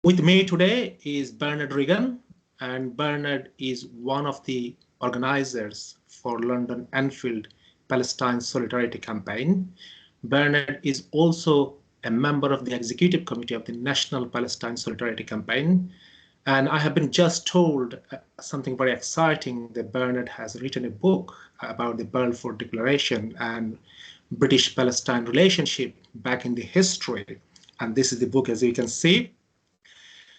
With me today is Bernard Regan, and Bernard is one of the organizers for London Enfield Palestine Solidarity Campaign. Bernard is also a member of the executive committee of the National Palestine Solidarity Campaign. And I have been just told something very exciting that Bernard has written a book about the Balfour Declaration and British Palestine relationship back in the history. And this is the book, as you can see.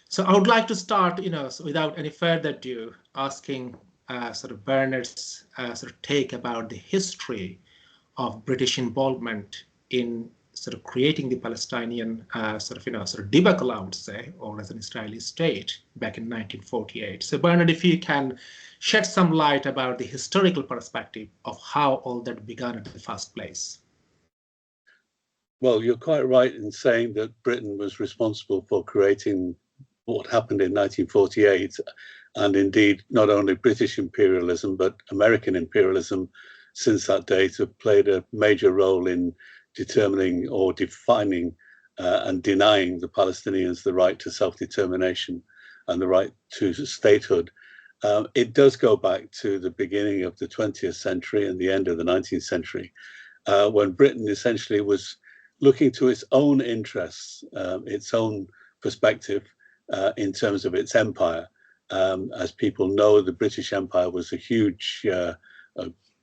So I would like to start, so without any further ado, asking sort of Bernard's sort of take about the history of British involvement in sort of creating the Palestinian sort of debacle, I would say, or as an Israeli state back in 1948. So Bernard, if you can shed some light about the historical perspective of how all that began in the first place. Well, you're quite right in saying that Britain was responsible for creating what happened in 1948, and indeed not only British imperialism, but American imperialism since that date have played a major role in determining or defining and denying the Palestinians the right to self-determination and the right to statehood. It does go back to the beginning of the 20th century and the end of the 19th century, when Britain essentially was looking to its own interests, its own perspective in terms of its empire. As people know, the British Empire was a huge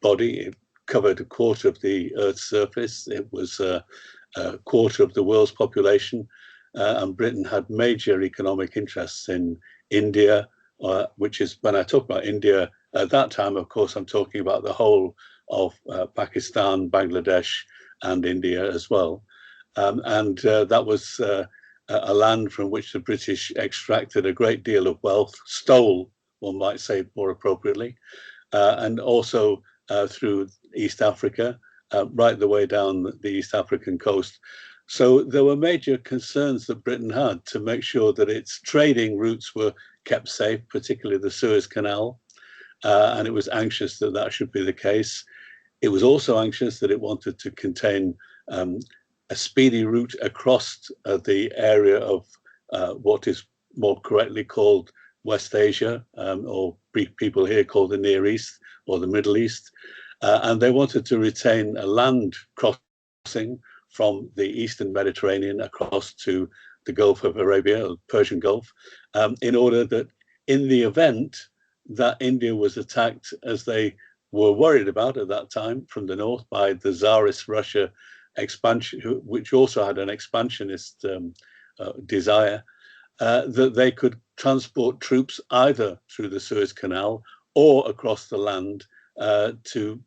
body. It covered a quarter of the Earth's surface. It was a quarter of the world's population. And Britain had major economic interests in India, which is, when I talk about India at that time, of course, I'm talking about the whole of Pakistan, Bangladesh, and India as well. And that was a land from which the British extracted a great deal of wealth, stole, one might say more appropriately, and also through East Africa, right the way down the East African coast. So there were major concerns that Britain had to make sure that its trading routes were kept safe, particularly the Suez Canal, and it was anxious that that should be the case. It was also anxious that it wanted to contain a speedy route across the area of what is more correctly called West Asia, or people here call the Near East or the Middle East. And they wanted to retain a land crossing from the Eastern Mediterranean across to the Gulf of Arabia, or Persian Gulf, in order that in the event that India was attacked, as they were worried about at that time from the north by the Tsarist Russia expansion, which also had an expansionist desire, that they could transport troops either through the Suez Canal or across the land to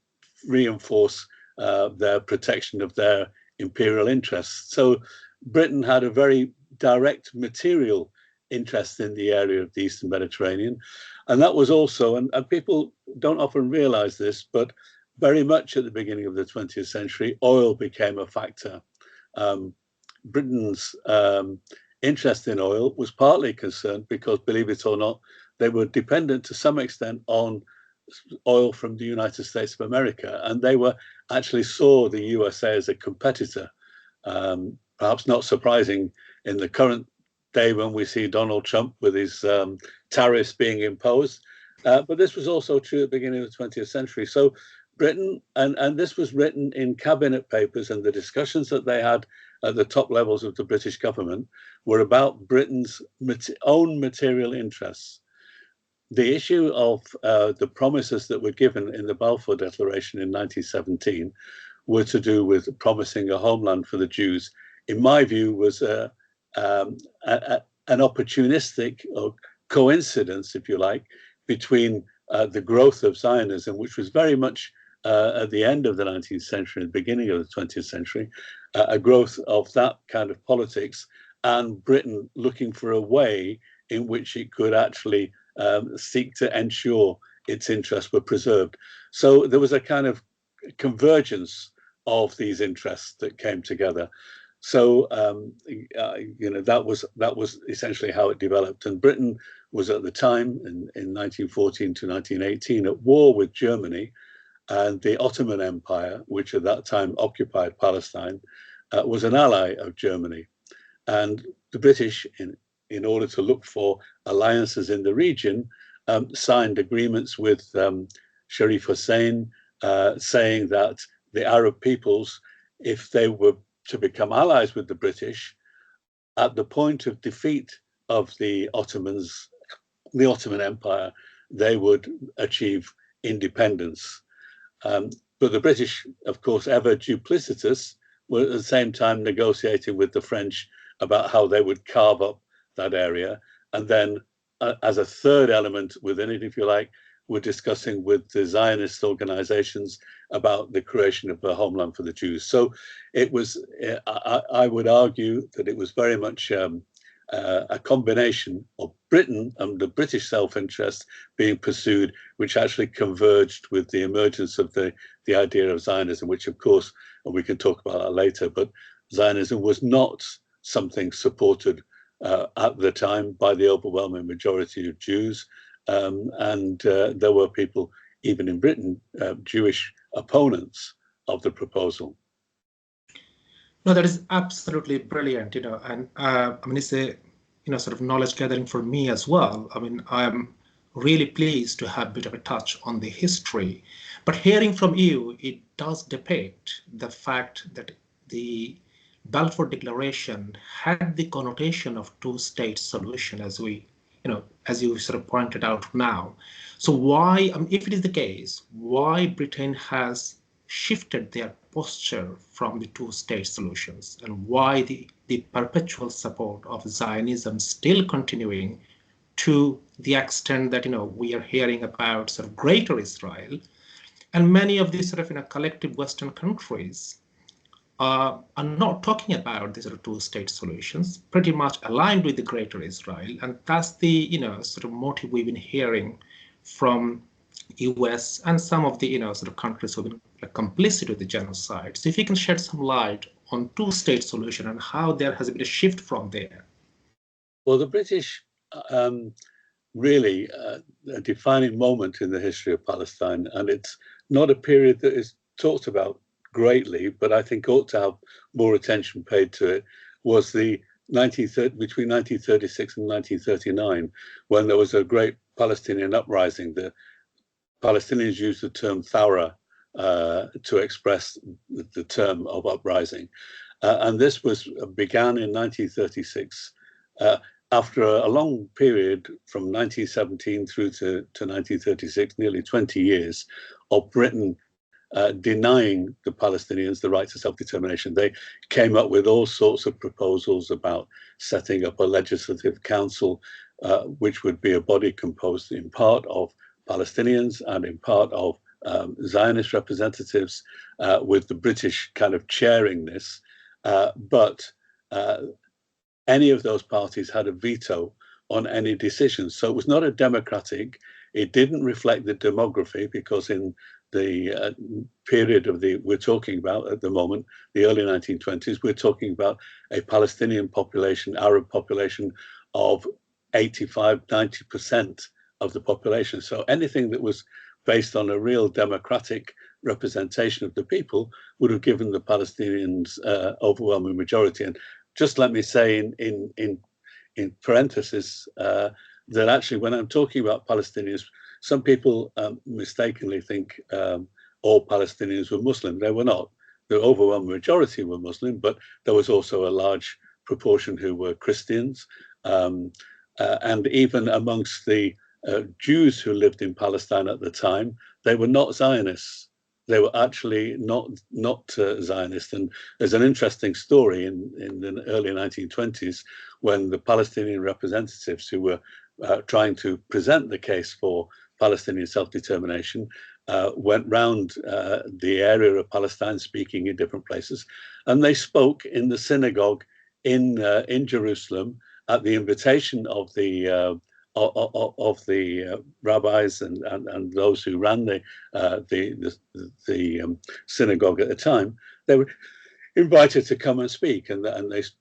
reinforce their protection of their imperial interests. So Britain had a very direct material interest in the area of the Eastern Mediterranean. And that was also, and people don't often realize this, but very much at the beginning of the 20th century, oil became a factor. Britain's interest in oil was partly concerned because, believe it or not, they were dependent to some extent on oil from the United States of America, and they were actually saw the USA as a competitor. Perhaps not surprising in the current day when we see Donald Trump with his tariffs being imposed. But this was also true at the beginning of the 20th century. So Britain, and this was written in cabinet papers, and the discussions that they had at the top levels of the British government were about Britain's own material interests. The issue of the promises that were given in the Balfour Declaration in 1917 were to do with promising a homeland for the Jews. In my view, was an opportunistic or coincidence, if you like, between the growth of Zionism, which was very much at the end of the 19th century and beginning of the 20th century, a growth of that kind of politics, and Britain looking for a way in which it could actually seek to ensure its interests were preserved. So there was a kind of convergence of these interests that came together. So that was essentially how it developed. And Britain was at the time in 1914 to 1918 at war with Germany, and the Ottoman Empire, which at that time occupied Palestine, was an ally of Germany. And the British, in order to look for alliances in the region, signed agreements with Sharif Hussein, saying that the Arab peoples, if they were to become allies with the British, at the point of defeat of the Ottomans, the Ottoman Empire, they would achieve independence. But the British, of course, ever duplicitous, were at the same time negotiating with the French about how they would carve up that area. And then, as a third element within it, if you like, we're discussing with the Zionist organizations about the creation of a homeland for the Jews. So it was, I would argue that it was very much a combination of Britain and the British self-interest being pursued, which actually converged with the emergence of the idea of Zionism, which of course, and we can talk about that later, but Zionism was not something supported at the time by the overwhelming majority of Jews. And there were people, even in Britain, Jewish opponents of the proposal. No, that is absolutely brilliant, and I mean, it's a, sort of knowledge gathering for me as well. I mean, I'm really pleased to have a bit of a touch on the history, but hearing from you, it does depict the fact that the Balfour Declaration had the connotation of two-state solution, as we, as you sort of pointed out now. So why, if it is the case, why Britain has shifted their posture from the two-state solutions, and why the perpetual support of Zionism still continuing to the extent that we are hearing about sort of greater Israel, and many of these sort of collective Western countries are not talking about these sort of two-state solutions, pretty much aligned with the greater Israel, and that's the sort of motive we've been hearing from US and some of the sort of countries who've been complicit with the genocide. So if you can shed some light on two-state solution and how there has been a shift from there. Well, the British really a defining moment in the history of Palestine, and it's not a period that is talked about greatly, but I think ought to have more attention paid to it, was the between 1936 and 1939, when there was a great Palestinian uprising. The Palestinians used the term thawra to express the term of uprising. And this began in 1936, after a long period from 1917 through to 1936, nearly 20 years, of Britain denying the Palestinians the right to self-determination. They came up with all sorts of proposals about setting up a legislative council, which would be a body composed in part of Palestinians and in part of Zionist representatives, with the British kind of chairing this. But any of those parties had a veto on any decisions. So it was not a democratic, it didn't reflect the demography, because in the period of we're talking about at the moment, the early 1920s, we're talking about a Palestinian population, Arab population of 85, 90% of the population. So anything that was based on a real democratic representation of the people would have given the Palestinians overwhelming majority. And just let me say in parenthesis that actually when I'm talking about Palestinians, some people mistakenly think all Palestinians were Muslim. They were not. The overwhelming majority were Muslim, but there was also a large proportion who were Christians. And even amongst the Jews who lived in Palestine at the time, they were not Zionists. They were actually not Zionist. And there's an interesting story in the early 1920s when the Palestinian representatives who were trying to present the case for Palestinian self-determination went round the area of Palestine, speaking in different places, and they spoke in the synagogue in Jerusalem at the invitation of the rabbis and those who ran the synagogue at the time. They were invited to come and speak, and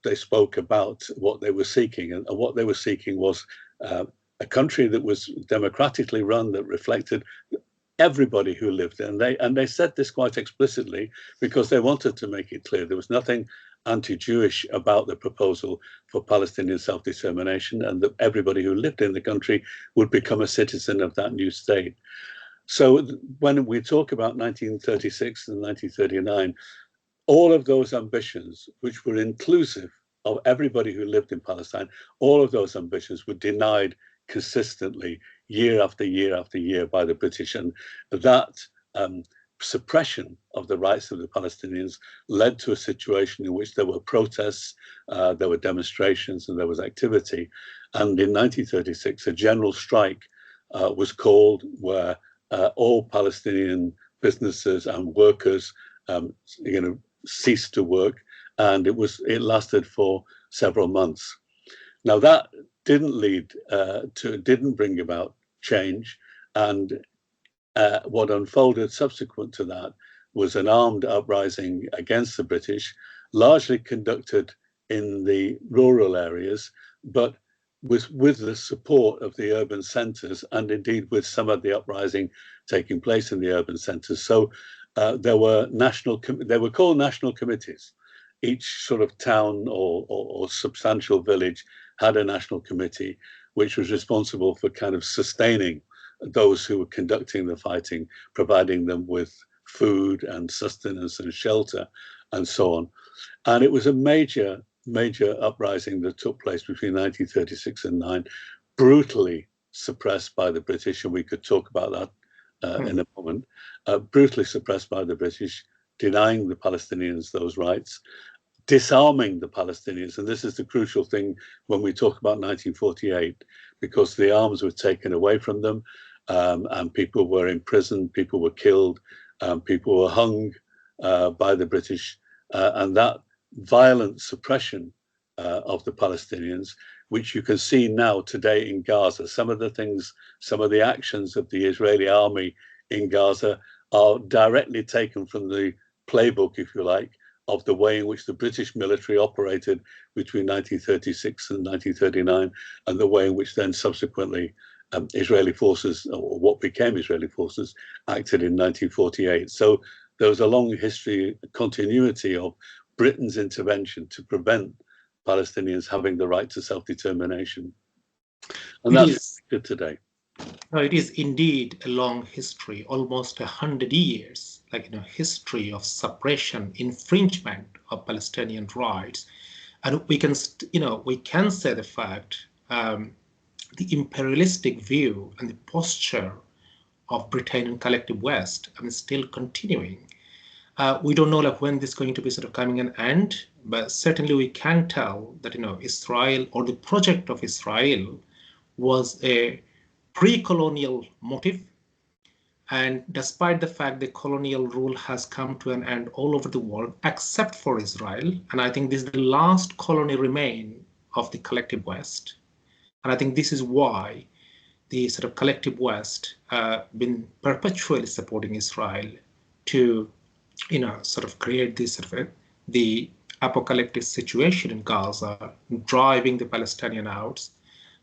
they spoke about what they were seeking, and what they were seeking was a country that was democratically run, that reflected everybody who lived there. And they said this quite explicitly because they wanted to make it clear there was nothing anti-Jewish about the proposal for Palestinian self-determination, and that everybody who lived in the country would become a citizen of that new state. So when we talk about 1936 and 1939, all of those ambitions, which were inclusive of everybody who lived in Palestine, all of those ambitions were denied consistently year after year after year by the British. And that suppression of the rights of the Palestinians led to a situation in which there were protests, there were demonstrations, and there was activity. And in 1936, a general strike was called, where all Palestinian businesses and workers ceased to work, and it lasted for several months. Now that didn't bring about change, and what unfolded subsequent to that was an armed uprising against the British, largely conducted in the rural areas, but with the support of the urban centres, and indeed with some of the uprising taking place in the urban centres. So they were called national committees. Each sort of town or substantial village had a national committee, which was responsible for kind of sustaining those who were conducting the fighting, providing them with food and sustenance and shelter and so on. And it was a major uprising that took place between 1936 and 9, brutally suppressed by the British, and we could talk about that in a moment, brutally suppressed by the British, denying the Palestinians those rights, disarming the Palestinians. And this is the crucial thing when we talk about 1948, because the arms were taken away from them, and people were imprisoned, people were killed, people were hung by the British, and that violent suppression of the Palestinians, which you can see now today in Gaza. Some of the actions of the Israeli army in Gaza are directly taken from the playbook, if you like, of the way in which the British military operated between 1936 and 1939, and the way in which then subsequently Israeli forces, or what became Israeli forces, acted in 1948. So there was a long continuity of Britain's intervention to prevent Palestinians having the right to self-determination. And that's good today. No, it is indeed a long history, almost 100 years, history of suppression, infringement of Palestinian rights. And we can say the fact, the imperialistic view and the posture of Britain and collective West, still continuing. We don't know when this is going to be sort of coming an end, but certainly we can tell that Israel, or the project of Israel, was a pre-colonial motive. And despite the fact that colonial rule has come to an end all over the world, except for Israel, and I think this is the last colony remain of the collective West. And I think this is why the sort of collective West been perpetually supporting Israel to, sort of create this sort of the apocalyptic situation in Gaza, driving the Palestinian out,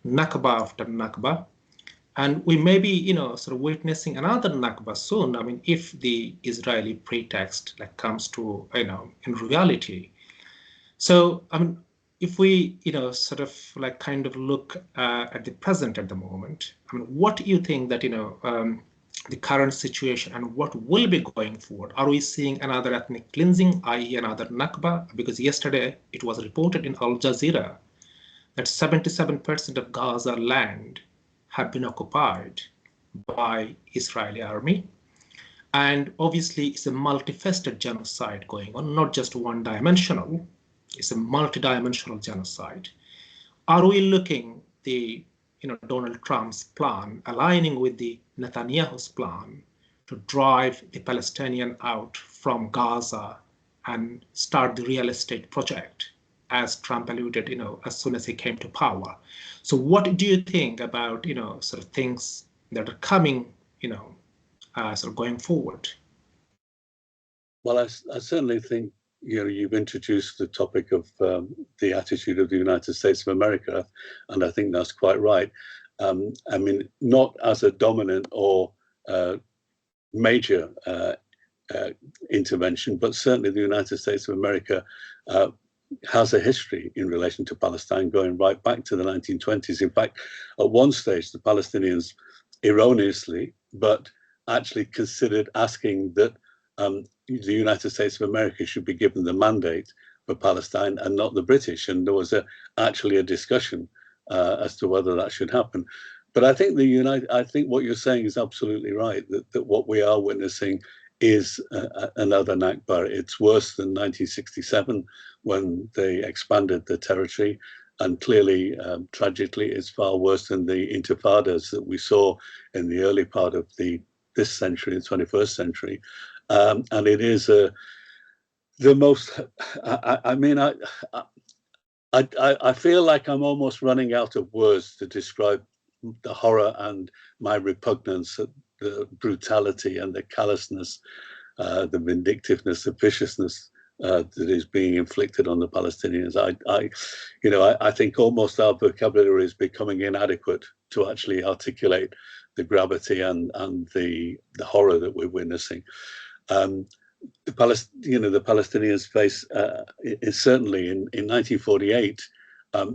Nakba after Nakba. And we may be, sort of witnessing another Nakba soon. If the Israeli pretext comes to, in reality. So, if we, sort of kind of look at the present at the moment, what do you think that, the current situation and what will be going forward? Are we seeing another ethnic cleansing, i.e. another Nakba? Because yesterday it was reported in Al Jazeera that 77% of Gaza land have been occupied by Israeli army. And obviously it's a multifaceted genocide going on, not just one-dimensional. It's a multi-dimensional genocide. Are we looking the Donald Trump's plan aligning with the Netanyahu's plan to drive the Palestinian out from Gaza and start the real estate project, as Trump alluded, as soon as he came to power? So what do you think about, sort of things that are coming, sort of going forward? Well, I certainly think, you've introduced the topic of the attitude of the United States of America, and I think that's quite right. Not as a dominant or major intervention, but certainly the United States of America has a history in relation to Palestine going right back to the 1920s. In fact, at one stage, the Palestinians erroneously, but actually considered asking that the United States of America should be given the mandate for Palestine and not the British. And there was actually a discussion as to whether that should happen. But I think I think what you're saying is absolutely right, that what we are witnessing is another Nakba. It's worse than 1967 when they expanded the territory, and clearly, tragically, it's far worse than the intifadas that we saw in the early part of this century, the 21st century. And it is the most. I mean, I feel like I'm almost running out of words to describe the horror and my repugnance at the brutality and the callousness, the vindictiveness, the viciousness that is being inflicted on the Palestinians. I think almost our vocabulary is becoming inadequate to actually articulate the gravity and the horror that we're witnessing. The Palestinians face is certainly in 1948.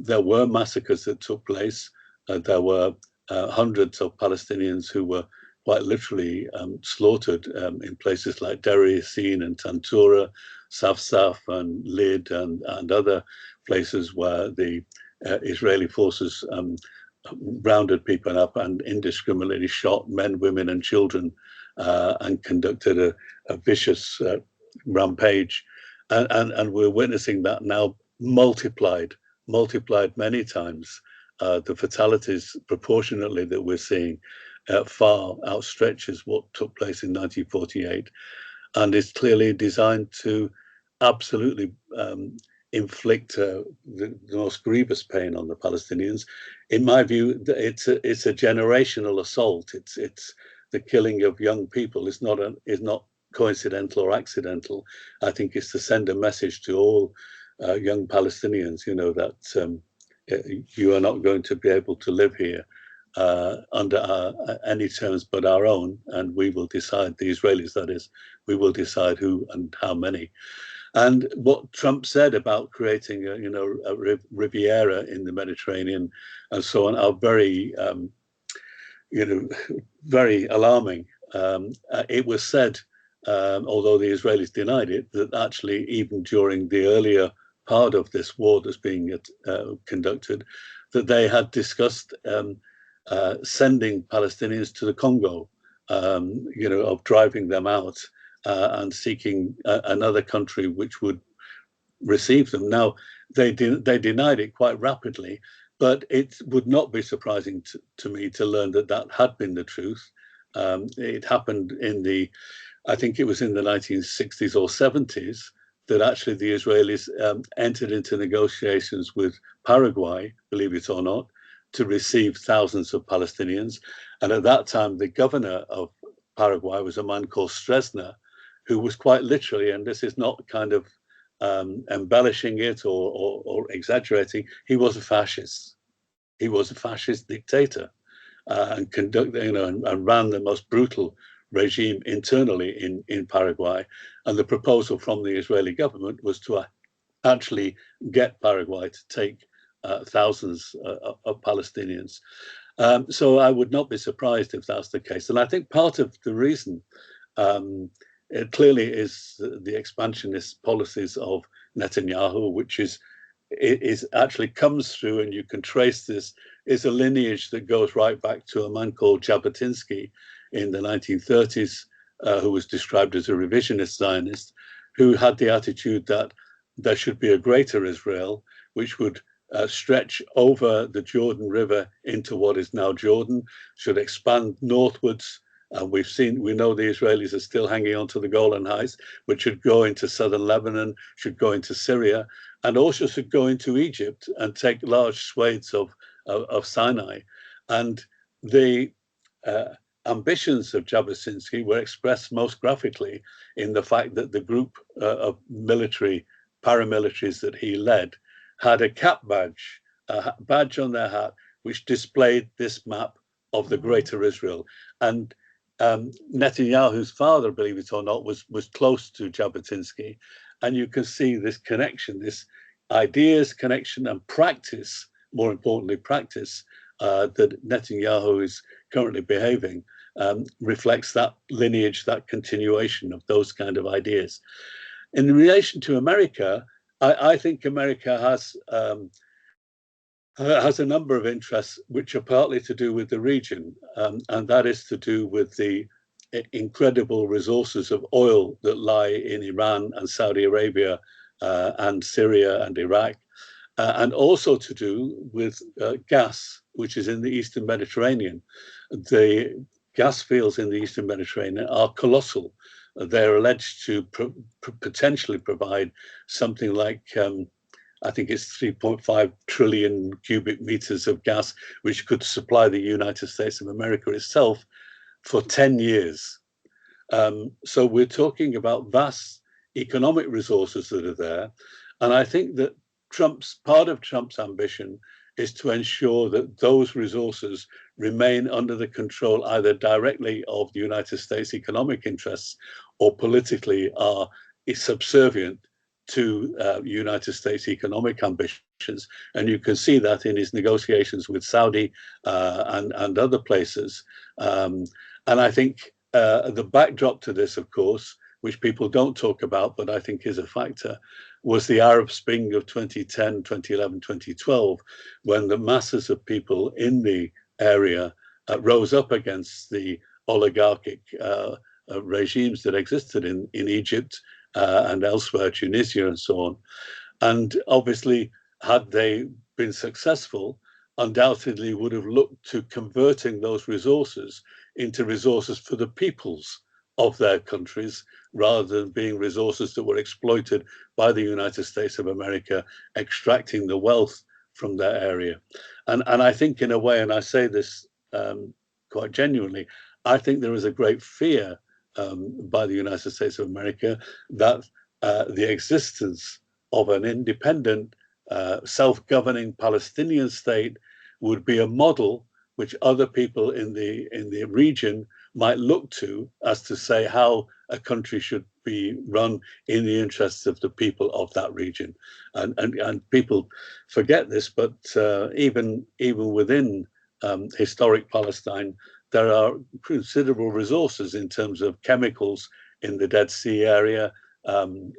There were massacres that took place. There were hundreds of Palestinians who were quite literally slaughtered in places like Deir Yassin and Tantura, Safsaf and Lid and other places where the Israeli forces rounded people up and indiscriminately shot men, women and children and conducted a vicious rampage. And we're witnessing that now multiplied many times. The fatalities proportionately that we're seeing far outstretches what took place in 1948, and is clearly designed to absolutely inflict the most grievous pain on the Palestinians. In my view, it's a generational assault. It's the killing of young people is not coincidental or accidental. I think it's to send a message to all young Palestinians, that you are not going to be able to live here under any terms but our own, and we will decide, the Israelis that is, we will decide who and how many. And what Trump said about creating a Riviera in the Mediterranean and so on are very very alarming. It was said, although the Israelis denied it, that actually even during the earlier part of this war that's being conducted, that they had discussed sending Palestinians to the Congo, of driving them out and seeking another country which would receive them. Now, they denied it quite rapidly, but it would not be surprising to me to learn that had been the truth. It happened I think it was in the 1960s or 70s, that actually the Israelis entered into negotiations with Paraguay, believe it or not, to receive thousands of Palestinians. And at that time, the governor of Paraguay was a man called Stroessner, who was quite literally, and this is not kind of embellishing it or exaggerating, he was a fascist. He was a fascist dictator and and ran the most brutal regime internally in Paraguay. And the proposal from the Israeli government was to actually get Paraguay to take thousands of Palestinians. So I would not be surprised if that's the case. And I think part of the reason it clearly is the expansionist policies of Netanyahu, which is actually comes through, and you can trace this, is a lineage that goes right back to a man called Jabotinsky in the 1930s, who was described as a revisionist Zionist, who had the attitude that there should be a greater Israel, which would stretch over the Jordan River into what is now Jordan, should expand northwards. And we know the Israelis are still hanging on to the Golan Heights, which should go into southern Lebanon, should go into Syria, and also should go into Egypt and take large swathes of Sinai. And the ambitions of Jabotinsky were expressed most graphically in the fact that the group of paramilitaries that he led had a cap badge, a badge on their hat, which displayed this map of the greater Israel. And Netanyahu's father, believe it or not, was close to Jabotinsky. And you can see this connection, this ideas, connection, and practice, more importantly, practice, that Netanyahu is currently behaving, reflects that lineage, that continuation of those kind of ideas. In relation to America, I think America has a number of interests which are partly to do with the region, and that is to do with the incredible resources of oil that lie in Iran and Saudi Arabia and Syria and Iraq, and also to do with gas, which is in the Eastern Mediterranean. The gas fields in the Eastern Mediterranean are colossal. They're alleged to potentially provide something like I think it's 3.5 trillion cubic meters of gas, which could supply the United States of America itself for 10 years. So we're talking about vast economic resources that are there. And I think that part of Trump's ambition is to ensure that those resources remain under the control either directly of the United States economic interests or politically are subservient to United States economic ambitions. And you can see that in his negotiations with Saudi and other places. And I think the backdrop to this, of course, which people don't talk about, but I think is a factor, was the Arab Spring of 2010, 2011, 2012, when the masses of people in the area rose up against the oligarchic regimes that existed in Egypt and elsewhere, Tunisia and so on. And obviously, had they been successful, undoubtedly would have looked to converting those resources into resources for the peoples of their countries, rather than being resources that were exploited by the United States of America, extracting the wealth from their area. And I think in a way, and I say this quite genuinely, I think there is a great fear by the United States of America that the existence of an independent, self-governing Palestinian state would be a model which other people in the region might look to as to say how a country should be run in the interests of the people of that region. And people forget this, but even within historic Palestine, there are considerable resources in terms of chemicals in the Dead Sea area,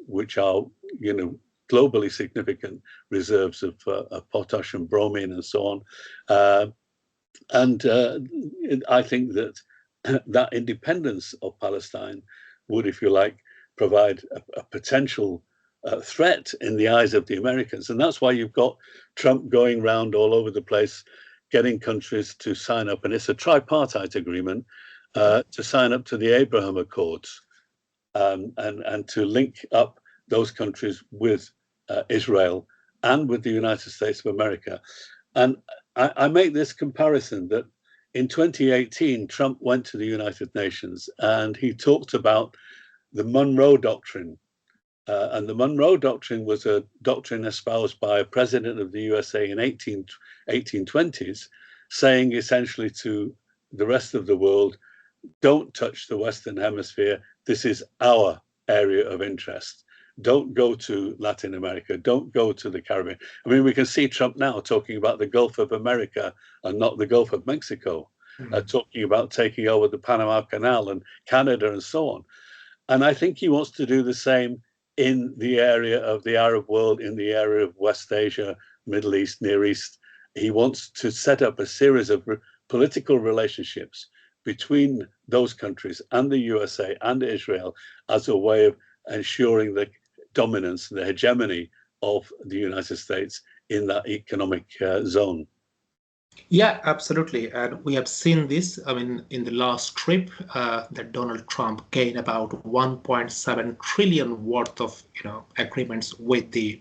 which are, globally significant reserves of potash and bromine and so on. And I think that that independence of Palestine would, if you like, provide a potential threat in the eyes of the Americans. And that's why you've got Trump going around all over the place, getting countries to sign up. And it's a tripartite agreement to sign up to the Abraham Accords and to link up those countries with Israel and with the United States of America. And I make this comparison that in 2018, Trump went to the United Nations and he talked about the Monroe Doctrine. And the Monroe Doctrine was a doctrine espoused by a president of the USA in 1820s, saying essentially to the rest of the world, don't touch the Western Hemisphere. This is our area of interest. Don't go to Latin America. Don't go to the Caribbean. I mean, we can see Trump now talking about the Gulf of America and not the Gulf of Mexico, talking about taking over the Panama Canal and Canada and so on. And I think he wants to do the same in the area of the Arab world, in the area of West Asia, Middle East, Near East. He wants to set up a series of political relationships between those countries and the USA and Israel as a way of ensuring the dominance and the hegemony of the United States in that economic zone. Yeah, absolutely. And we have seen this, in the last trip that Donald Trump gained about 1.7 trillion worth of, agreements with the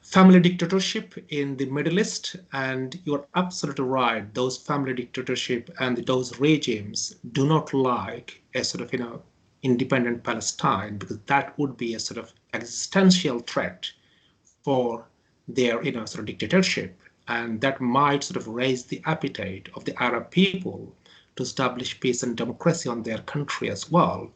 family dictatorship in the Middle East. And you're absolutely right. Those family dictatorship and those regimes do not like a sort of, independent Palestine, because that would be a sort of existential threat for their, sort of dictatorship. And that might sort of raise the appetite of the Arab people to establish peace and democracy on their country as well.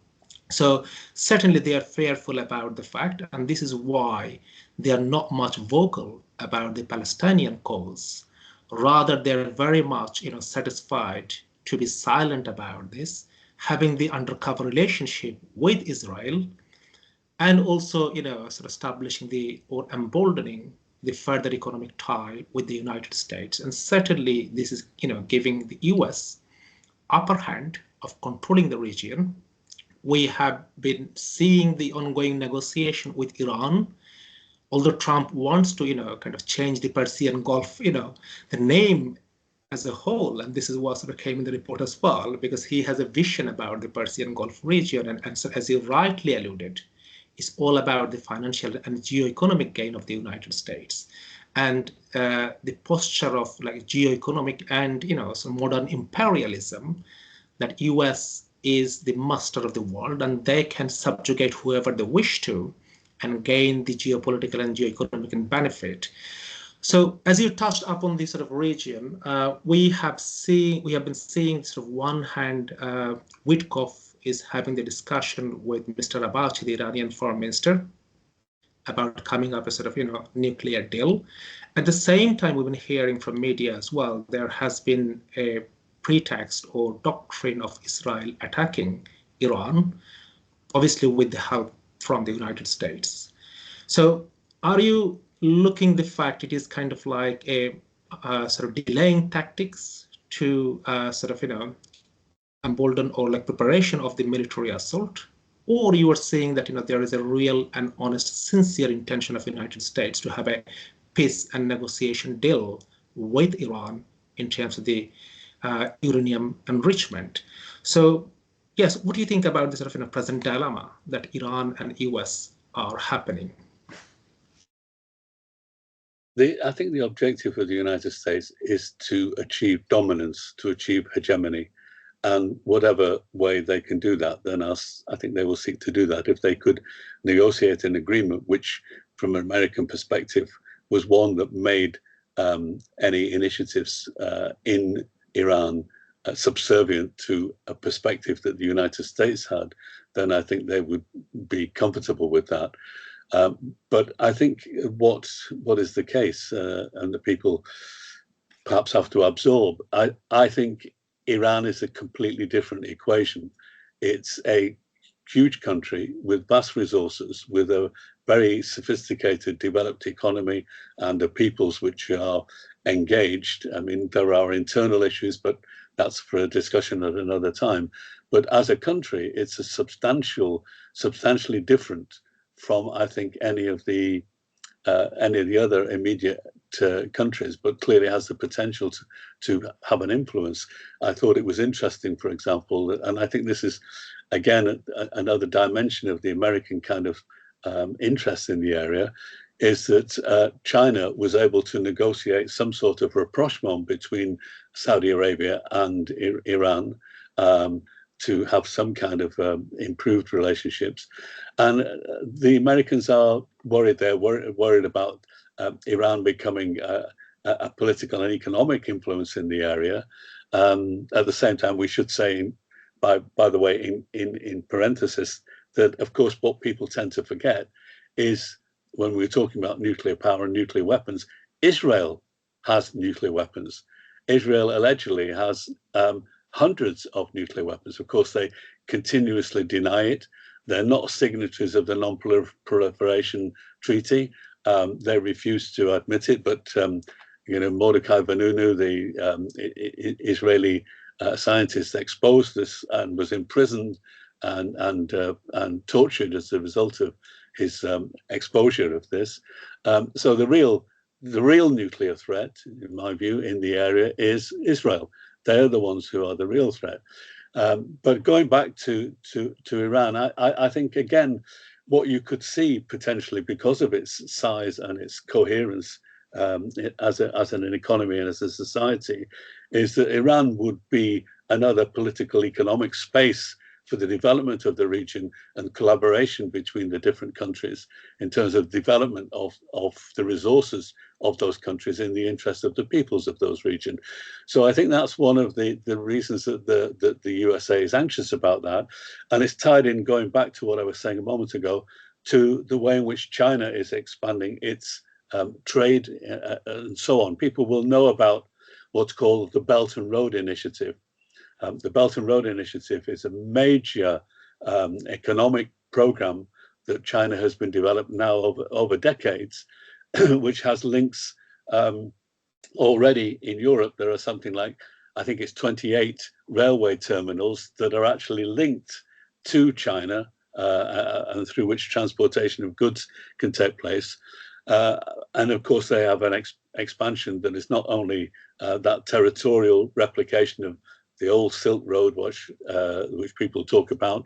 So certainly they are fearful about the fact, and this is why they are not much vocal about the Palestinian cause. Rather, they're very much, satisfied to be silent about this, having the undercover relationship with Israel, and also, sort of establishing the or emboldening the further economic tie with the United States. And certainly, this is, giving the U.S. upper hand of controlling the region. We have been seeing the ongoing negotiation with Iran, although Trump wants to, kind of change the Persian Gulf, the name as a whole, and this is what sort of came in the report as well, because he has a vision about the Persian Gulf region, and so as you rightly alluded, it's all about the financial and geo-economic gain of the United States, and the posture of like geo-economic and some modern imperialism, that US is the master of the world and they can subjugate whoever they wish to and gain the geopolitical and geoeconomic benefit. So as you touched upon this sort of region, we have been seeing sort of one hand, Witkoff is having the discussion with Mr. Abachi, the Iranian foreign minister, about coming up a sort of nuclear deal. At the same time, we've been hearing from media as well. There has been a pretext or doctrine of Israel attacking Iran, obviously with the help from the United States. So, are you looking the fact it is kind of like a sort of delaying tactics to sort of embolden or like preparation of the military assault, or you are saying that there is a real and honest, sincere intention of the United States to have a peace and negotiation deal with Iran in terms of the uranium enrichment? So, yes, what do you think about this sort of present dilemma that Iran and US are happening? I think the objective of the United States is to achieve dominance, to achieve hegemony. And whatever way they can do that, then I think they will seek to do that. If they could negotiate an agreement, which from an American perspective was one that made any initiatives in Iran subservient to a perspective that the United States had, then I think they would be comfortable with that. But I think what is the case, and the people perhaps have to absorb, I think Iran is a completely different equation. It's a huge country with vast resources, with a very sophisticated, developed economy, and the peoples which are engaged. I mean, there are internal issues, but that's for a discussion at another time. But as a country, it's a substantially different from, I think, any of the other immediate countries, but clearly has the potential to have an influence. I thought it was interesting, for example, and I think this is, again, another dimension of the American kind of interest in the area, is that China was able to negotiate some sort of rapprochement between Saudi Arabia and Iran, to have some kind of improved relationships. And the Americans are worried. They're worried about Iran becoming a political and economic influence in the area. At the same time, we should say, by the way, in parenthesis, that of course what people tend to forget is, when we're talking about nuclear power and nuclear weapons, Israel has nuclear weapons. Israel allegedly has hundreds of nuclear weapons. Of course, they continuously deny it. They're not signatories of the Non-Proliferation Treaty. They refuse to admit it. But Mordechai Vanunu, the Israeli scientist, exposed this and was imprisoned and tortured as a result of his exposure of this. So the real nuclear threat, in my view, in the area is Israel. They're the ones who are the real threat. But going back to Iran, I think, again, what you could see potentially, because of its size and its coherence as an economy and as a society, is that Iran would be another political economic space for the development of the region and collaboration between the different countries in terms of development of the resources of those countries in the interest of the peoples of those regions. So I think that's one of the reasons that the USA is anxious about that. And it's tied in, going back to what I was saying a moment ago, to the way in which China is expanding its trade and so on. People will know about what's called the Belt and Road Initiative. The Belt and Road Initiative is a major economic program that China has been developed now over decades, which has links already in Europe. There are something like, I think it's 28 railway terminals that are actually linked to China and through which transportation of goods can take place. And of course, they have an expansion that is not only that territorial replication of the old Silk Road, which people talk about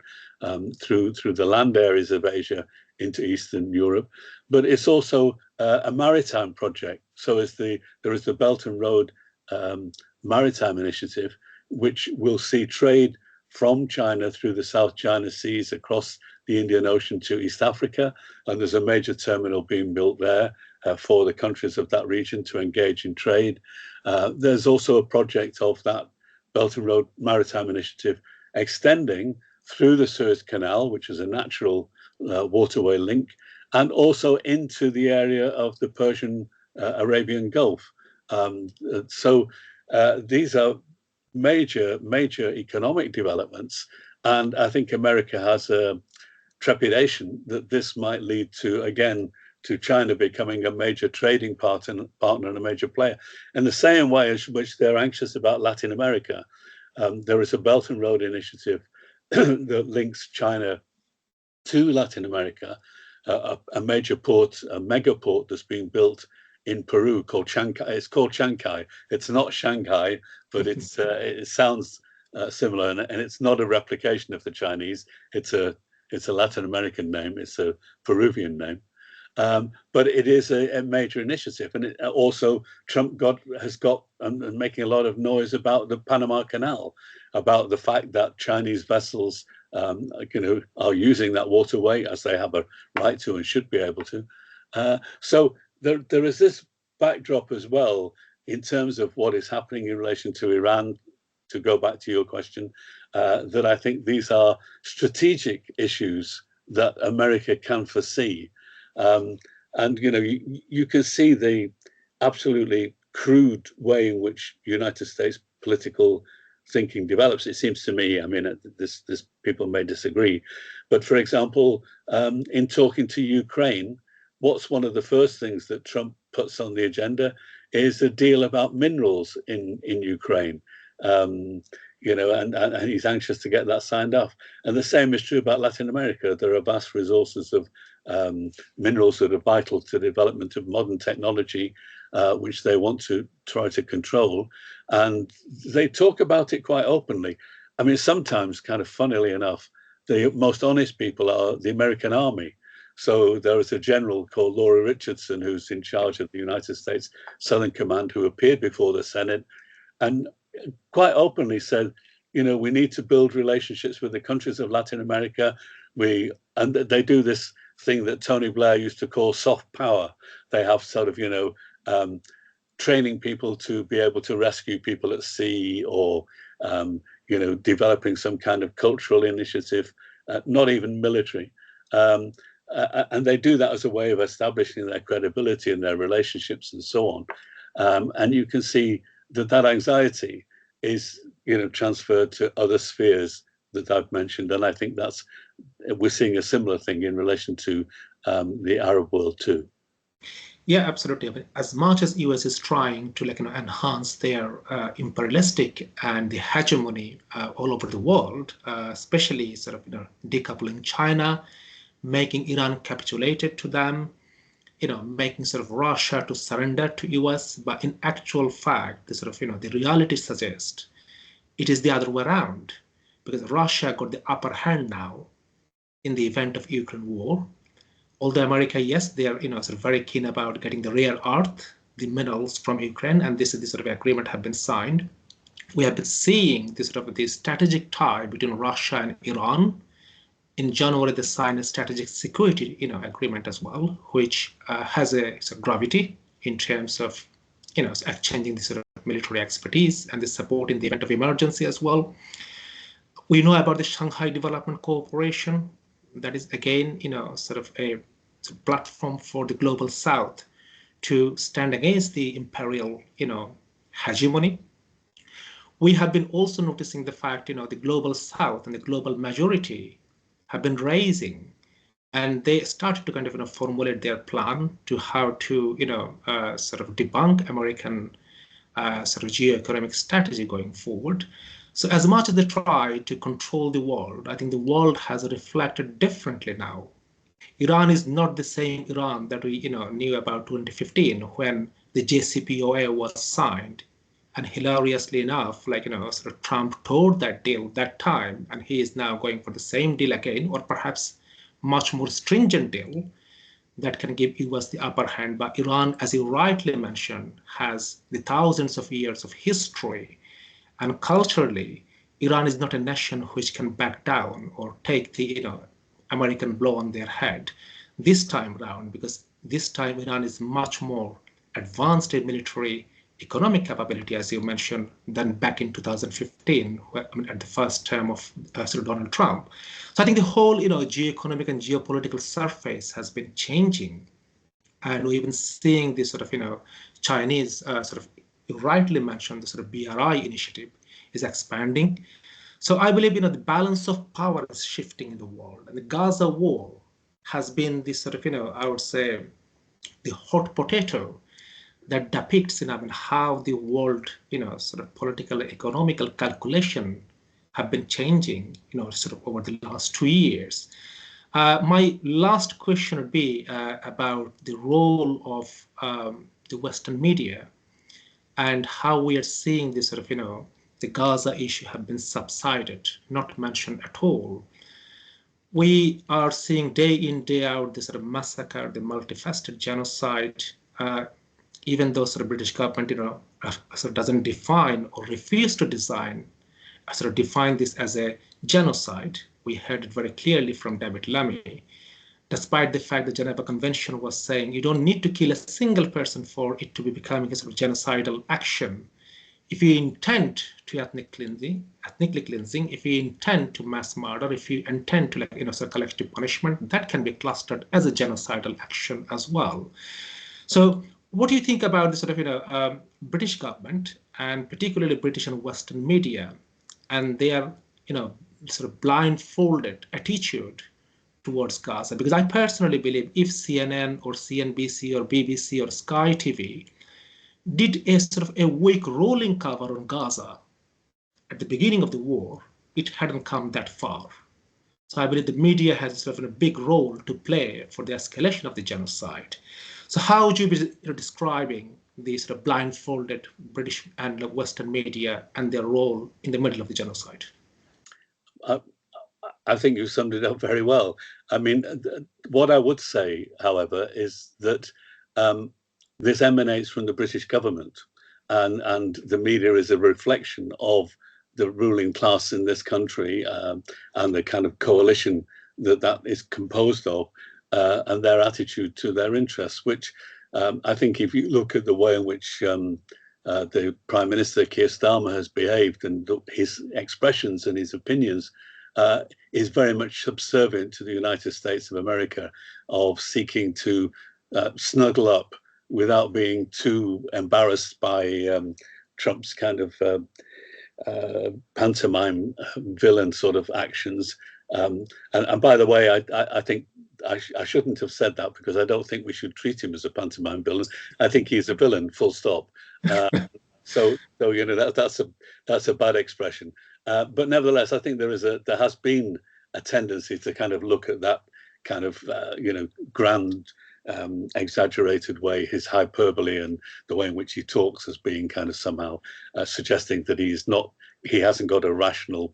through the land areas of Asia into Eastern Europe, but it's also a maritime project. So there is the Belt and Road Maritime Initiative, which will see trade from China through the South China Seas across the Indian Ocean to East Africa, and there's a major terminal being built there for the countries of that region to engage in trade. There's also a project of that Belt and Road Maritime Initiative extending through the Suez Canal, which is a natural waterway link, and also into the area of the Persian Arabian Gulf. So these are major economic developments, and I think America has a trepidation that this might lead to, again, to China becoming a major trading partner and a major player. In the same way as which they're anxious about Latin America, there is a Belt and Road Initiative that links China to Latin America, a major port, a mega port that's being built in Peru called Chancay. It's called Chancay. It's not Shanghai, but it sounds similar, and it's not a replication of the Chinese. It's a Latin American name. It's a Peruvian name. But it is a major initiative, and it also Trump has got and making a lot of noise about the Panama Canal, about the fact that Chinese vessels, are using that waterway as they have a right to and should be able to. So there is this backdrop as well in terms of what is happening in relation to Iran. To go back to your question, that I think these are strategic issues that America can foresee. And you can see the absolutely crude way in which United States political thinking develops. It seems to me, I mean, this people may disagree, but for example, in talking to Ukraine, what's one of the first things that Trump puts on the agenda is a deal about minerals in Ukraine. And he's anxious to get that signed off. And the same is true about Latin America. There are vast resources of minerals that are vital to the development of modern technology, which they want to try to control. And they talk about it quite openly. I mean, sometimes, kind of funnily enough, the most honest people are the American Army. So there is a general called Laura Richardson, who's in charge of the United States Southern Command, who appeared before the Senate and quite openly said, we need to build relationships with the countries of Latin America. And they do this thing that Tony Blair used to call soft power. They have sort of, training people to be able to rescue people at sea, or, developing some kind of cultural initiative, not even military. And they do that as a way of establishing their credibility and their relationships and so on. And you can see that anxiety is, transferred to other spheres that I've mentioned, and I think we're seeing a similar thing in relation to the Arab world too. Yeah, absolutely. I mean, as much as US is trying to enhance their imperialistic and the hegemony all over the world, especially sort of decoupling China, making Iran capitulated to them, making sort of Russia to surrender to US, but in actual fact, the sort of the reality suggests it is the other way around, because Russia got the upper hand now in the event of Ukraine war. Although America, yes, they are sort of very keen about getting the rare earth, the minerals from Ukraine, and this is the sort of agreement have been signed We have been seeing this sort of this strategic tie between Russia and Iran. In January, they signed a strategic security, agreement as well, which has a sort of gravity in terms of, exchanging this sort of military expertise and the support in the event of emergency as well. We know about the Shanghai Development Cooperation. That is again, sort of a platform for the global South to stand against the imperial, hegemony. We have been also noticing the fact, the global South and the global majority have been raising, and they started to kind of, formulate their plan to how to, sort of debunk American sort of geoeconomic strategy going forward. So as much as they try to control the world, I think the world has reflected differently now. Iran is not the same Iran that we knew about 2015 when the JCPOA was signed. And hilariously enough, sort of Trump towed that deal that time, and he is now going for the same deal again, or perhaps much more stringent deal that can give US the upper hand. But Iran, as you rightly mentioned, has the thousands of years of history, and culturally, Iran is not a nation which can back down or take the American blow on their head this time round, because this time Iran is much more advanced in military economic capability, as you mentioned, than back in 2015, at the first term of Sir Donald Trump. So I think the whole, geoeconomic and geopolitical surface has been changing, and we've been seeing this sort of, Chinese sort of, you rightly mentioned, the sort of BRI initiative is expanding. So I believe, the balance of power is shifting in the world, and the Gaza war has been this sort of, I would say, the hot potato that depicts, how the world, sort of political, economical calculation have been changing, sort of over the last 2 years. My last question would be about the role of the Western media and how we are seeing this sort of, the Gaza issue have been subsided, not mentioned at all. We are seeing day in, day out, this sort of massacre, the multifaceted genocide, even though sort of British government, sort of doesn't define or refuse to define this as a genocide. We heard it very clearly from David Lammy, despite the fact the Geneva Convention was saying you don't need to kill a single person for it to be becoming a sort of genocidal action. If you intend to ethnically cleansing, if you intend to mass murder, if you intend to sort of collective punishment, that can be clustered as a genocidal action as well. So what do you think about the sort of British government, and particularly British and Western media, and their sort of blindfolded attitude towards Gaza? Because I personally believe if CNN or CNBC or BBC or Sky TV did a sort of a weak rolling cover on Gaza at the beginning of the war, it hadn't come that far. So I believe the media has sort of a big role to play for the escalation of the genocide. So how would you be describing the sort of blindfolded British and Western media and their role in the middle of the genocide? I think you summed it up very well. I mean, what I would say, however, is that this emanates from the British government, and the media is a reflection of the ruling class in this country and the kind of coalition that is composed of, and their attitude to their interests, which I think if you look at the way in which the Prime Minister Keir Starmer has behaved and his expressions and his opinions, is very much subservient to the United States of America, of seeking to snuggle up without being too embarrassed by Trump's kind of pantomime villain sort of actions. And by the way, I think I shouldn't have said that, because I don't think we should treat him as a pantomime villain. I think he's a villain, full stop. So that's a bad expression. But nevertheless, I think there has been a tendency to kind of look at that kind of grand, exaggerated way, his hyperbole and the way in which he talks, as being kind of somehow suggesting that he hasn't got a rational,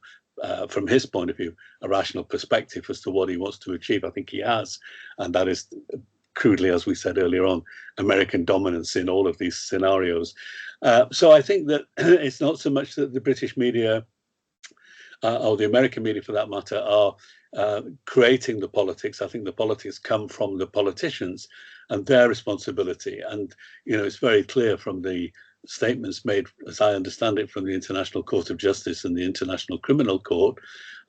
from his point of view, a rational perspective as to what he wants to achieve. I think he has, and that is crudely, as we said earlier on, American dominance in all of these scenarios. So I think that it's not so much that the British media or the American media, for that matter, are creating the politics. I think the politics come from the politicians and their responsibility. And, you know, it's very clear from the statements made, as I understand it, from the International Court of Justice and the International Criminal Court,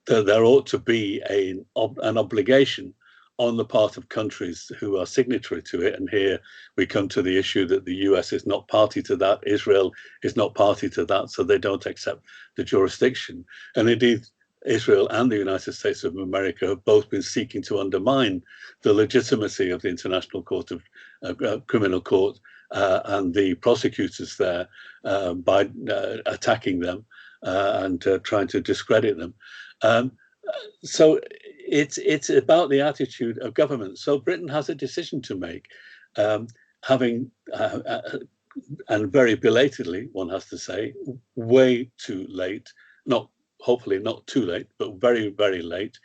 that there ought to be an obligation on the part of countries who are signatory to it. And here we come to the issue that the US is not party to that, Israel is not party to that, so they don't accept the jurisdiction. And indeed, Israel and the United States of America have both been seeking to undermine the legitimacy of the International Court of Criminal Court and the prosecutors there by attacking them and trying to discredit them. So it's about the attitude of government. So Britain has a decision to make, having and very belatedly, one has to say, way too late, hopefully not too late, but very, very late.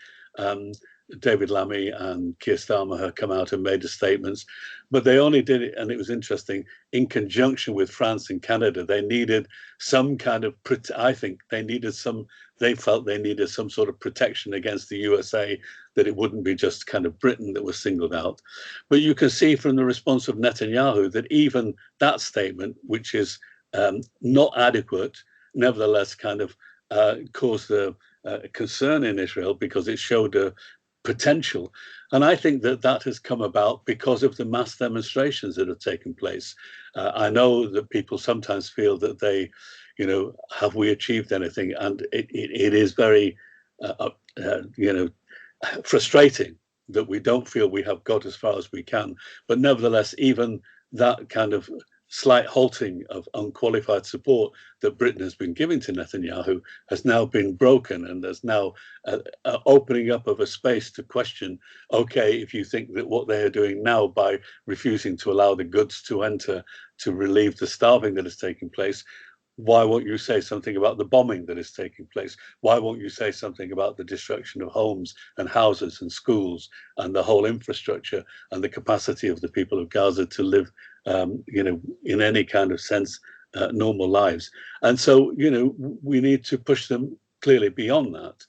David Lammy and Keir Starmer have come out and made the statements, but they only did it, and it was interesting, in conjunction with France and Canada. They needed some kind of, I think they felt they needed some sort of protection against the USA, that it wouldn't be just kind of Britain that was singled out. But you can see from the response of Netanyahu that even that statement, which is not adequate, nevertheless kind of caused a concern in Israel because it showed a potential. And I think that that has come about because of the mass demonstrations that have taken place. I know that people sometimes feel that they, you know, have we achieved anything? And it is very, you know, frustrating that we don't feel we have got as far as we can. But nevertheless, even that kind of slight halting of unqualified support that Britain has been giving to Netanyahu has now been broken, and there's now opening up of a space to question, okay, if you think that what they are doing now by refusing to allow the goods to enter to relieve the starving that is taking place, why won't you say something about the bombing that is taking place? Why won't you say something about the destruction of homes and houses and schools and the whole infrastructure and the capacity of the people of Gaza to live, you know, in any kind of sense, normal lives? And so, you know, we need to push them clearly beyond that.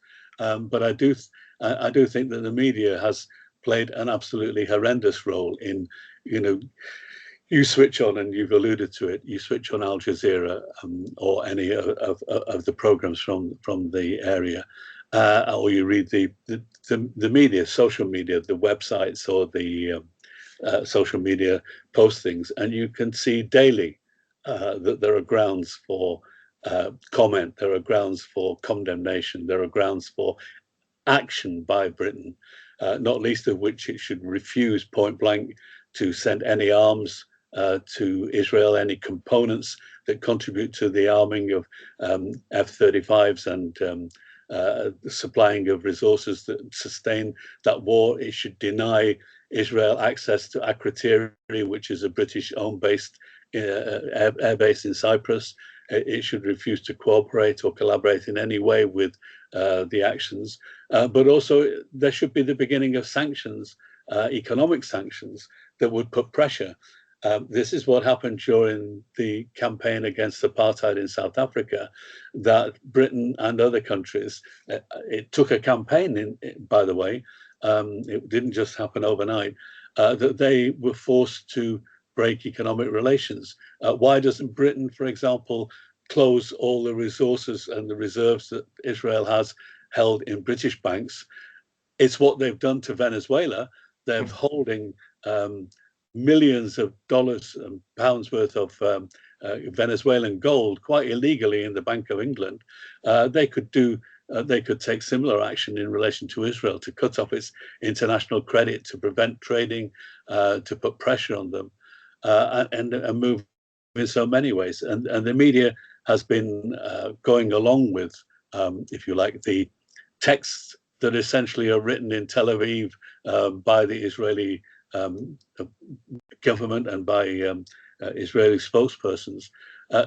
But I do think that the media has played an absolutely horrendous role in, you know, you switch on, and you've alluded to it, you switch on Al Jazeera or any of the programs from the area, or you read the media, social media, the websites or the social media postings, and you can see daily that there are grounds for comment, there are grounds for condemnation, there are grounds for action by Britain, not least of which it should refuse point blank to send any arms to Israel, any components that contribute to the arming of F-35s and the supplying of resources that sustain that war. It should deny Israel access to Akrotiri, which is a British-owned airbase in Cyprus. It should refuse to cooperate or collaborate in any way with the actions. But also there should be the beginning of sanctions, economic sanctions, that would put pressure. This is what happened during the campaign against apartheid in South Africa, that Britain and other countries, it took a campaign, by the way, it didn't just happen overnight, that they were forced to break economic relations. Why doesn't Britain, for example, close all the resources and the reserves that Israel has held in British banks? It's what they've done to Venezuela. They're holding millions of dollars and pounds worth of Venezuelan gold quite illegally in the Bank of England. They could take similar action in relation to Israel to cut off its international credit, to prevent trading, to put pressure on them, and move in so many ways. And the media has been going along with, if you like, the texts that essentially are written in Tel Aviv by the Israeli government and by Israeli spokespersons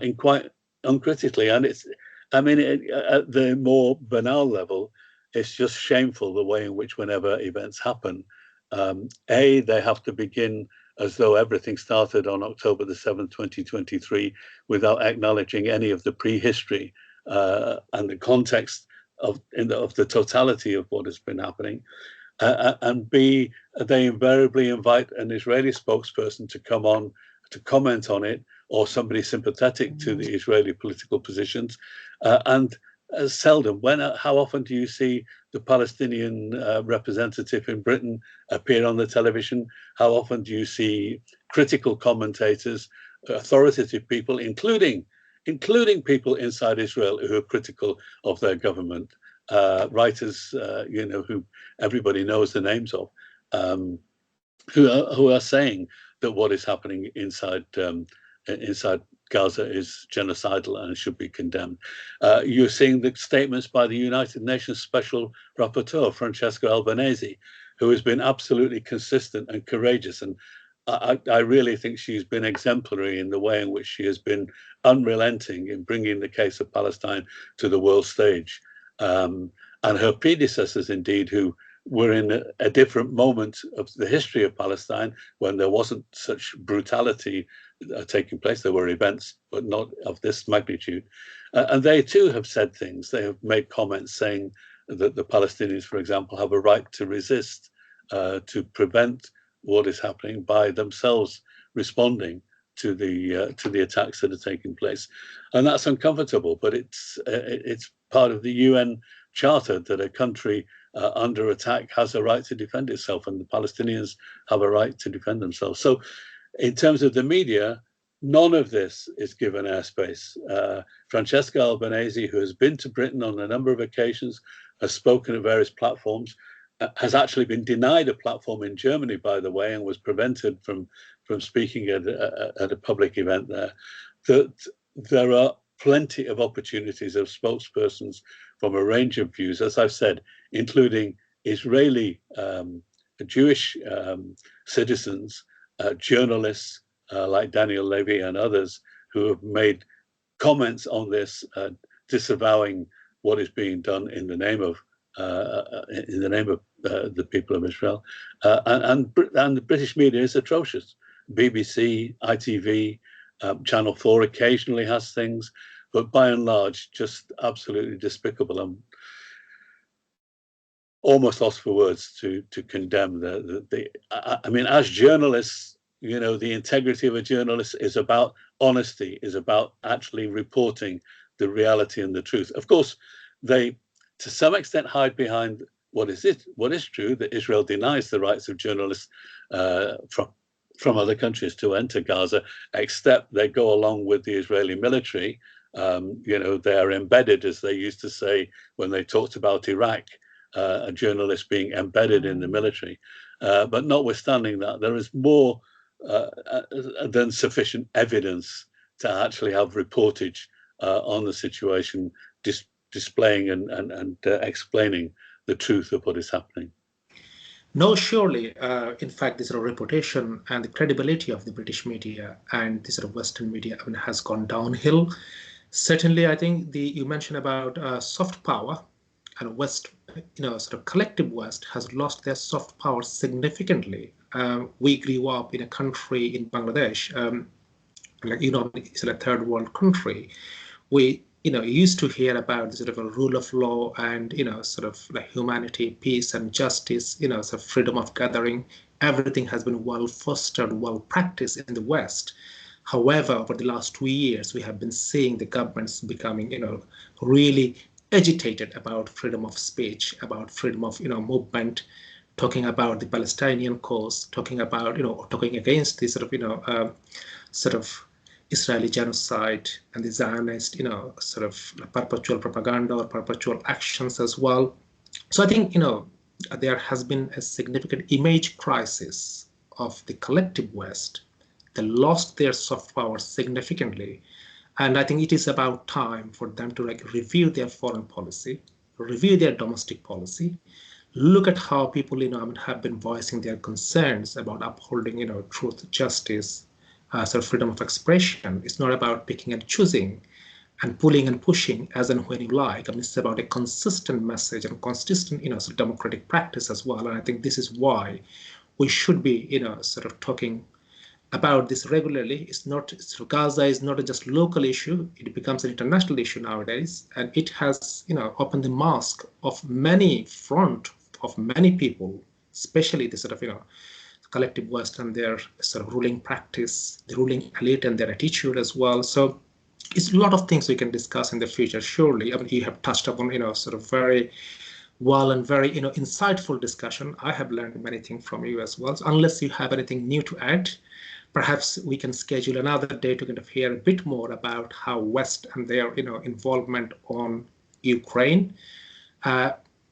in quite uncritically. And it's, I mean, at the more banal level, it's just shameful the way in which whenever events happen, They have to begin as though everything started on October the 7th, 2023, without acknowledging any of the prehistory and the context of the totality of what has been happening. And B, they invariably invite an Israeli spokesperson to come on to comment on it, or somebody sympathetic to the Israeli political positions. And seldom, how often do you see the Palestinian representative in Britain appear on the television? How often do you see critical commentators, authoritative people, including people inside Israel who are critical of their government, writers, who everybody knows the names of, who are saying that what is happening inside Gaza is genocidal and should be condemned. You're seeing the statements by the United Nations Special Rapporteur, Francesca Albanese, who has been absolutely consistent and courageous. And I really think she's been exemplary in the way in which she has been unrelenting in bringing the case of Palestine to the world stage. And her predecessors, indeed, who were in a different moment of the history of Palestine when there wasn't such brutality taking place. There were events, but not of this magnitude. And they too have said things. They have made comments saying that the Palestinians, for example, have a right to resist, to prevent what is happening by themselves responding to the attacks that are taking place. And that's uncomfortable, but it's part of the UN Charter that a country under attack has a right to defend itself, and the Palestinians have a right to defend themselves. So in terms of the media, none of this is given airspace. Francesca Albanese, who has been to Britain on a number of occasions, has spoken at various platforms, has actually been denied a platform in Germany, by the way, and was prevented from speaking at a public event there. That there are plenty of opportunities of spokespersons from a range of views, as I've said, including Israeli Jewish citizens, journalists like Daniel Levy and others who have made comments on this, disavowing what is being done in the name of the people of Israel, and the British media is atrocious. BBC, ITV, Channel 4 occasionally has things, but by and large, just absolutely despicable. I'm almost lost for words to condemn I mean, as journalists, the integrity of a journalist is about honesty, is about actually reporting the reality and the truth. Of course, they, to some extent, hide behind what is true, that Israel denies the rights of journalists from other countries to enter Gaza, except they go along with the Israeli military. They are embedded, as they used to say when they talked about Iraq, a journalist being embedded in the military. But notwithstanding that, there is more than sufficient evidence to actually have reportage on the situation, displaying and explaining the truth of what is happening. No, surely. In fact, this sort of reputation and the credibility of the British media and the sort of Western media has gone downhill. Certainly, I think you mentioned about soft power, and West, sort of collective West has lost their soft power significantly. We grew up in a country in Bangladesh, it's a third world country. We used to hear about the sort of a rule of law and, sort of like humanity, peace and justice, sort of freedom of gathering. Everything has been well fostered, well practiced in the West. However, over the last 2 years, we have been seeing the governments becoming, really agitated about freedom of speech, about freedom of, movement, talking about the Palestinian cause, talking about, talking against the sort of Israeli genocide and the Zionist, sort of perpetual propaganda or perpetual actions as well. So I think, there has been a significant image crisis of the collective West. They lost their soft power significantly. And I think it is about time for them to review their foreign policy, review their domestic policy, look at how people, have been voicing their concerns about upholding, truth, justice, sort of freedom of expression. It's not about picking and choosing and pulling and pushing as and when you like. I mean, it's about a consistent message and consistent, sort of democratic practice as well. And I think this is why we should be, sort of talking about this regularly. It's not, Gaza is not just a local issue, it becomes an international issue nowadays, and it has, opened the mask of many front of many people, especially the sort of, collective West and their sort of ruling practice, the ruling elite and their attitude as well. So it's a lot of things we can discuss in the future, surely. I mean, you have touched upon, sort of very well and very, insightful discussion. I have learned many things from you as well. So unless you have anything new to add, perhaps we can schedule another day to kind of hear a bit more about how West and their, involvement on Ukraine,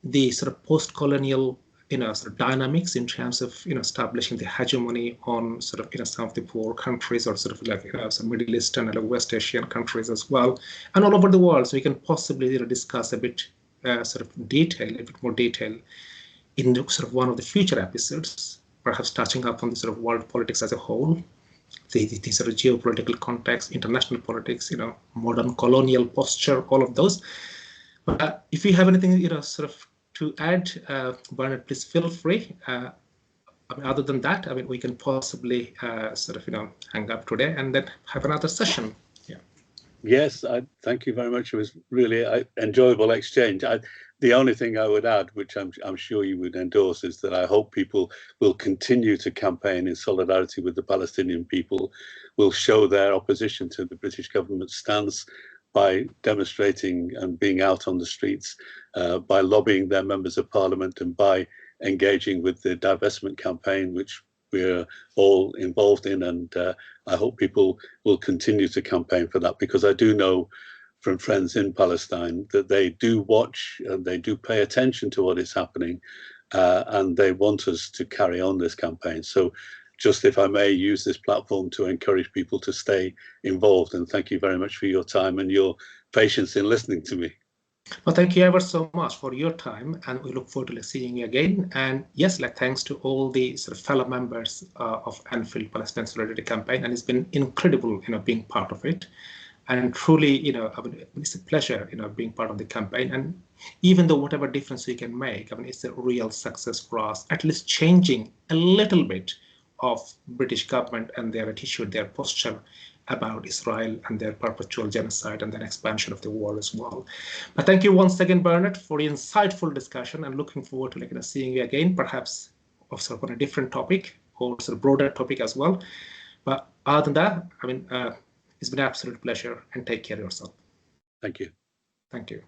the sort of post-colonial, sort of dynamics in terms of, establishing the hegemony on sort of, some of the poor countries, or sort of like, some Middle Eastern and West Asian countries as well, and all over the world. So we can possibly, discuss a bit, sort of detail, a bit more detail in sort of one of the future episodes, perhaps touching up on the sort of world politics as a whole, the sort of geopolitical context, international politics, modern colonial posture, all of those. But if you have anything, sort of to add, Bernard, please feel free. I mean, other than that, I mean, we can possibly sort of, hang up today and then have another session. Yeah. Yes, thank you very much. It was really an enjoyable exchange. The only thing I would add, which I'm sure you would endorse, is that I hope people will continue to campaign in solidarity with the Palestinian people, will show their opposition to the British government's stance by demonstrating and being out on the streets, by lobbying their members of parliament, and by engaging with the divestment campaign, which we're all involved in. And I hope people will continue to campaign for that, because I do know from friends in Palestine that they do watch and they do pay attention to what is happening, and they want us to carry on this campaign. So just, if I may, use this platform to encourage people to stay involved. And thank you very much for your time and your patience in listening to me. Well, thank you ever so much for your time, and we look forward to seeing you again. And yes, like, thanks to all the sort of fellow members of Anfield Palestine Solidarity Campaign, and it's been incredible, being part of it. And truly, I mean, it's a pleasure, being part of the campaign. And even though whatever difference we can make, I mean, it's a real success for us, at least changing a little bit of British government and their attitude, their posture about Israel and their perpetual genocide and then expansion of the war as well. But thank you once again, Bernard, for the insightful discussion, and looking forward to seeing you again, perhaps sort of on a different topic or sort of broader topic as well. But other than that, I mean, it's been an absolute pleasure, and take care of yourself. Thank you. Thank you.